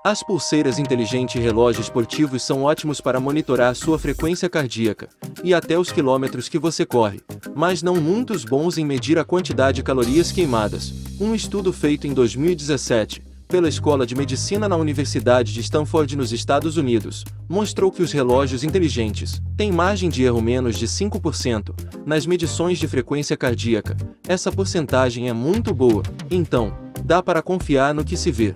As pulseiras inteligentes e relógios esportivos são ótimos para monitorar sua frequência cardíaca e até os quilômetros que você corre, mas não muitos bons em medir a quantidade de calorias queimadas. Um estudo feito em 2017 pela Escola de Medicina na Universidade de Stanford nos Estados Unidos mostrou que os relógios inteligentes têm margem de erro menos de 5% nas medições de frequência cardíaca. Essa porcentagem é muito boa, então dá para confiar no que se vê.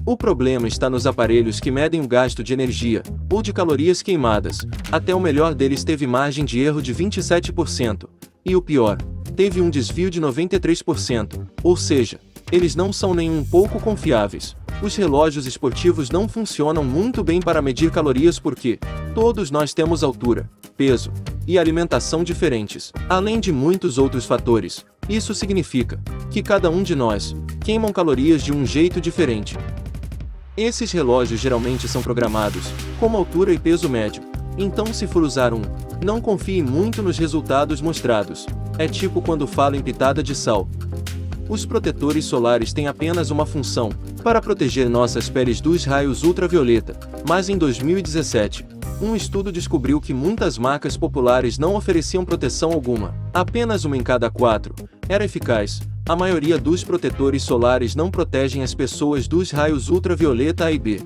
O problema está nos aparelhos que medem o gasto de energia ou de calorias queimadas. Até o melhor deles teve margem de erro de 27%, e o pior, teve um desvio de 93%, ou seja, eles não são nem um pouco confiáveis. Os relógios esportivos não funcionam muito bem para medir calorias porque todos nós temos altura, peso e alimentação diferentes, além de muitos outros fatores. Isso significa que cada um de nós queima calorias de um jeito diferente. Esses relógios geralmente são programados como altura e peso médio, então se for usar um, não confie muito nos resultados mostrados. É tipo quando falo em pitada de sal. Os protetores solares têm apenas uma função, para proteger nossas peles dos raios ultravioleta, mas em 2017, um estudo descobriu que muitas marcas populares não ofereciam proteção alguma. Apenas uma em cada 4 era eficaz. A maioria dos protetores solares não protegem as pessoas dos raios ultravioleta A e B.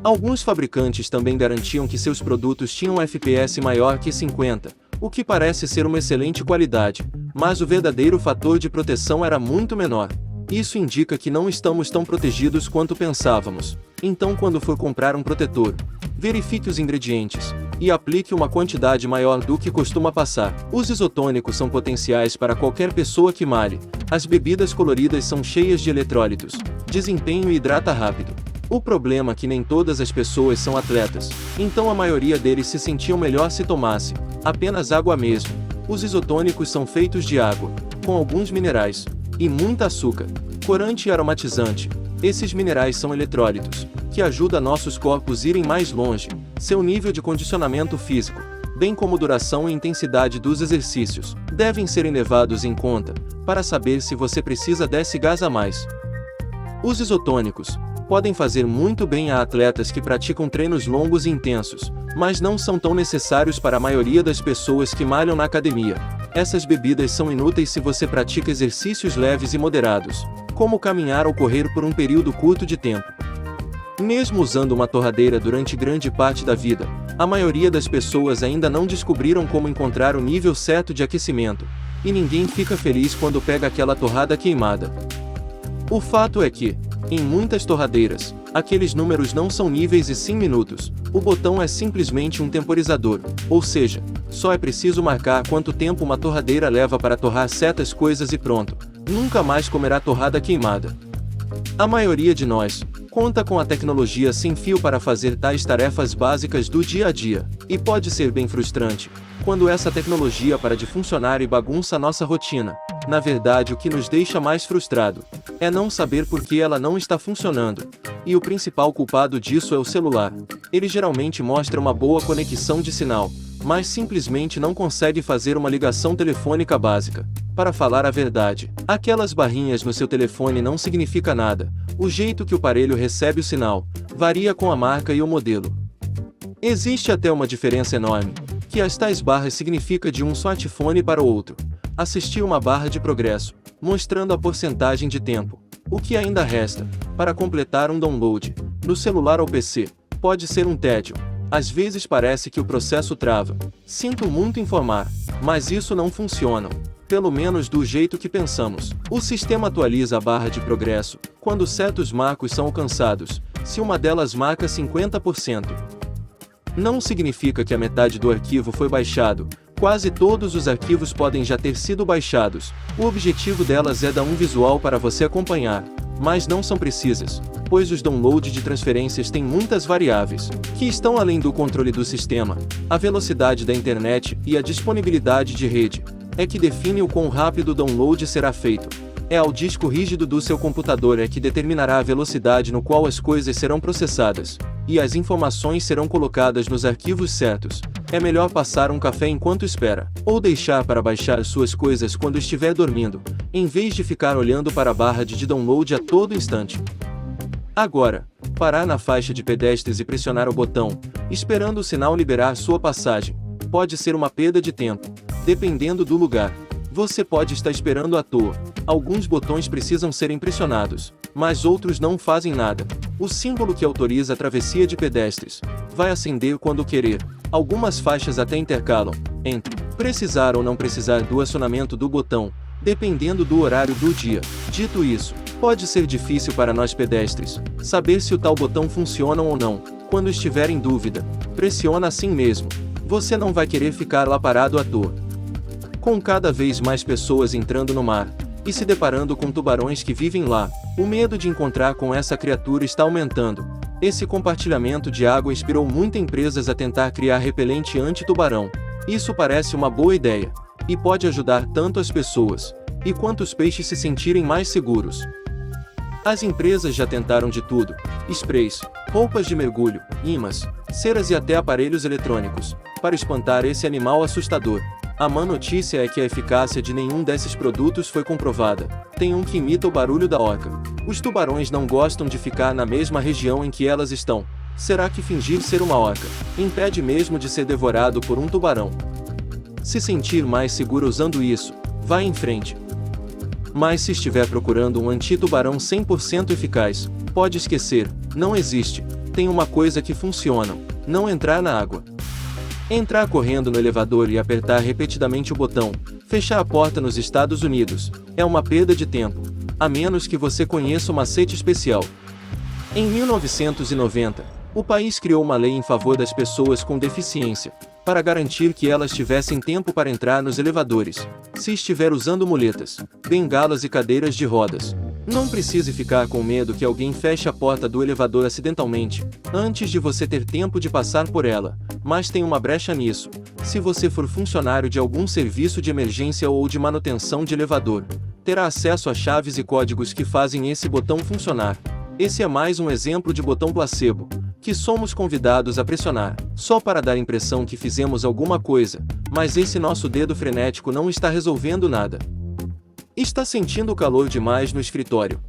Alguns fabricantes também garantiam que seus produtos tinham um FPS maior que 50, o que parece ser uma excelente qualidade, mas o verdadeiro fator de proteção era muito menor. Isso indica que não estamos tão protegidos quanto pensávamos. Então, quando for comprar um protetor, verifique os ingredientes e aplique uma quantidade maior do que costuma passar. Os isotônicos são potenciais para qualquer pessoa que malhe. As bebidas coloridas são cheias de eletrólitos, desempenho e hidrata rápido. O problema é que nem todas as pessoas são atletas, então a maioria deles se sentiam melhor se tomasse apenas água mesmo. Os isotônicos são feitos de água, com alguns minerais e muito açúcar, corante e aromatizante. Esses minerais são eletrólitos, que ajudam nossos corpos a irem mais longe, seu nível de condicionamento físico, bem como duração e intensidade dos exercícios, devem ser levados em conta, para saber se você precisa desse gás a mais. Os isotônicos podem fazer muito bem a atletas que praticam treinos longos e intensos, mas não são tão necessários para a maioria das pessoas que malham na academia. Essas bebidas são inúteis se você pratica exercícios leves e moderados, como caminhar ou correr por um período curto de tempo. Mesmo usando uma torradeira durante grande parte da vida, a maioria das pessoas ainda não descobriram como encontrar o nível certo de aquecimento, e ninguém fica feliz quando pega aquela torrada queimada. O fato é que, em muitas torradeiras, aqueles números não são níveis e sim minutos. O botão é simplesmente um temporizador, ou seja, só é preciso marcar quanto tempo uma torradeira leva para torrar certas coisas e pronto, nunca mais comerá torrada queimada. A maioria de nós conta com a tecnologia sem fio para fazer tais tarefas básicas do dia a dia, e pode ser bem frustrante quando essa tecnologia para de funcionar e bagunça a nossa rotina. Na verdade, o que nos deixa mais frustrado é não saber por que ela não está funcionando, e o principal culpado disso é o celular. Ele geralmente mostra uma boa conexão de sinal, mas simplesmente não consegue fazer uma ligação telefônica básica. Para falar a verdade, aquelas barrinhas no seu telefone não significa nada. O jeito que o aparelho recebe o sinal varia com a marca e o modelo. Existe até uma diferença enorme, que as tais barras significa de um smartphone para o outro. Assisti uma barra de progresso, mostrando a porcentagem de tempo, o que ainda resta, para completar um download, no celular ou PC. Pode ser um tédio. Às vezes parece que o processo trava. Sinto muito informar, mas isso não funciona. Pelo menos do jeito que pensamos. O sistema atualiza a barra de progresso quando certos marcos são alcançados, se uma delas marca 50%. Não significa que a metade do arquivo foi baixado. Quase todos os arquivos podem já ter sido baixados. O objetivo delas é dar um visual para você acompanhar, mas não são precisas, pois os downloads de transferências têm muitas variáveis, que estão além do controle do sistema. A velocidade da internet e a disponibilidade de rede é que define o quão rápido o download será feito. É ao disco rígido do seu computador é que determinará a velocidade no qual as coisas serão processadas, e as informações serão colocadas nos arquivos certos. É melhor passar um café enquanto espera, ou deixar para baixar suas coisas quando estiver dormindo, em vez de ficar olhando para a barra de download a todo instante. Agora, parar na faixa de pedestres e pressionar o botão, esperando o sinal liberar sua passagem, pode ser uma perda de tempo, dependendo do lugar. Você pode estar esperando à toa. Alguns botões precisam ser pressionados, mas outros não fazem nada. O símbolo que autoriza a travessia de pedestres vai acender quando querer. Algumas faixas até intercalam entre precisar ou não precisar do acionamento do botão, dependendo do horário do dia. Dito isso, pode ser difícil para nós pedestres saber se o tal botão funciona ou não. Quando estiver em dúvida, pressiona assim mesmo. Você não vai querer ficar lá parado à toa. Com cada vez mais pessoas entrando no mar e se deparando com tubarões que vivem lá, o medo de encontrar com essa criatura está aumentando. Esse compartilhamento de água inspirou muitas empresas a tentar criar repelente anti-tubarão. Isso parece uma boa ideia e pode ajudar tanto as pessoas e quanto os peixes se sentirem mais seguros. As empresas já tentaram de tudo: sprays, roupas de mergulho, imãs, ceras e até aparelhos eletrônicos, para espantar esse animal assustador. A má notícia é que a eficácia de nenhum desses produtos foi comprovada. Tem um que imita o barulho da orca. Os tubarões não gostam de ficar na mesma região em que elas estão. Será que fingir ser uma orca impede mesmo de ser devorado por um tubarão? Se sentir mais seguro usando isso, vá em frente. Mas se estiver procurando um anti-tubarão 100% eficaz, pode esquecer, não existe. Tem uma coisa que funciona: não entrar na água. Entrar correndo no elevador e apertar repetidamente o botão, fechar a porta nos Estados Unidos, é uma perda de tempo, a menos que você conheça um macete especial. Em 1990, o país criou uma lei em favor das pessoas com deficiência, para garantir que elas tivessem tempo para entrar nos elevadores, se estiver usando muletas, bengalas e cadeiras de rodas. Não precise ficar com medo que alguém feche a porta do elevador acidentalmente, antes de você ter tempo de passar por ela, mas tem uma brecha nisso. Se você for funcionário de algum serviço de emergência ou de manutenção de elevador, terá acesso a chaves e códigos que fazem esse botão funcionar. Esse é mais um exemplo de botão placebo, que somos convidados a pressionar, só para dar a impressão que fizemos alguma coisa, mas esse nosso dedo frenético não está resolvendo nada. Está sentindo calor demais no escritório?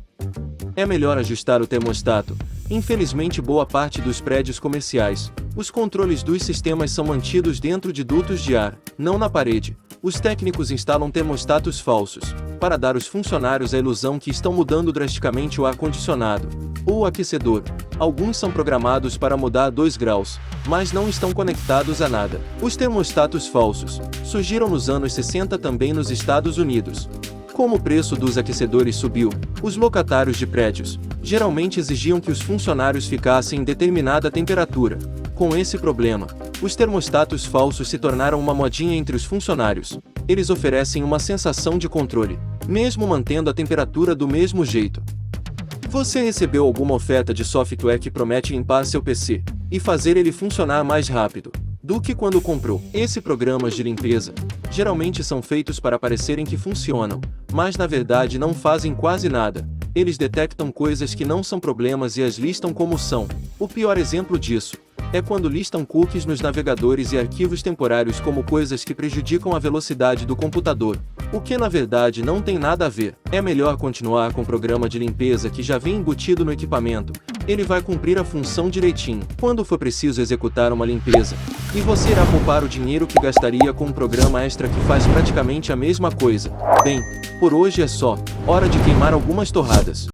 É melhor ajustar o termostato. Infelizmente, boa parte dos prédios comerciais, os controles dos sistemas são mantidos dentro de dutos de ar, não na parede. Os técnicos instalam termostatos falsos, para dar aos funcionários a ilusão que estão mudando drasticamente o ar-condicionado ou o aquecedor. Alguns são programados para mudar a 2 graus, mas não estão conectados a nada. Os termostatos falsos surgiram nos anos 60 também nos Estados Unidos. Como o preço dos aquecedores subiu, os locatários de prédios geralmente exigiam que os funcionários ficassem em determinada temperatura. Com esse problema, os termostatos falsos se tornaram uma modinha entre os funcionários. Eles oferecem uma sensação de controle, mesmo mantendo a temperatura do mesmo jeito. Você recebeu alguma oferta de software que promete limpar seu PC e fazer ele funcionar mais rápido do que quando comprou? Esses programas de limpeza geralmente são feitos para parecerem que funcionam, mas na verdade não fazem quase nada. Eles detectam coisas que não são problemas e as listam como são. O pior exemplo disso é quando listam cookies nos navegadores e arquivos temporários como coisas que prejudicam a velocidade do computador, o que na verdade não tem nada a ver. É melhor continuar com o programa de limpeza que já vem embutido no equipamento. Ele vai cumprir a função direitinho quando for preciso executar uma limpeza, e você irá poupar o dinheiro que gastaria com um programa extra que faz praticamente a mesma coisa. Bem, por hoje é só. Hora de queimar algumas torradas.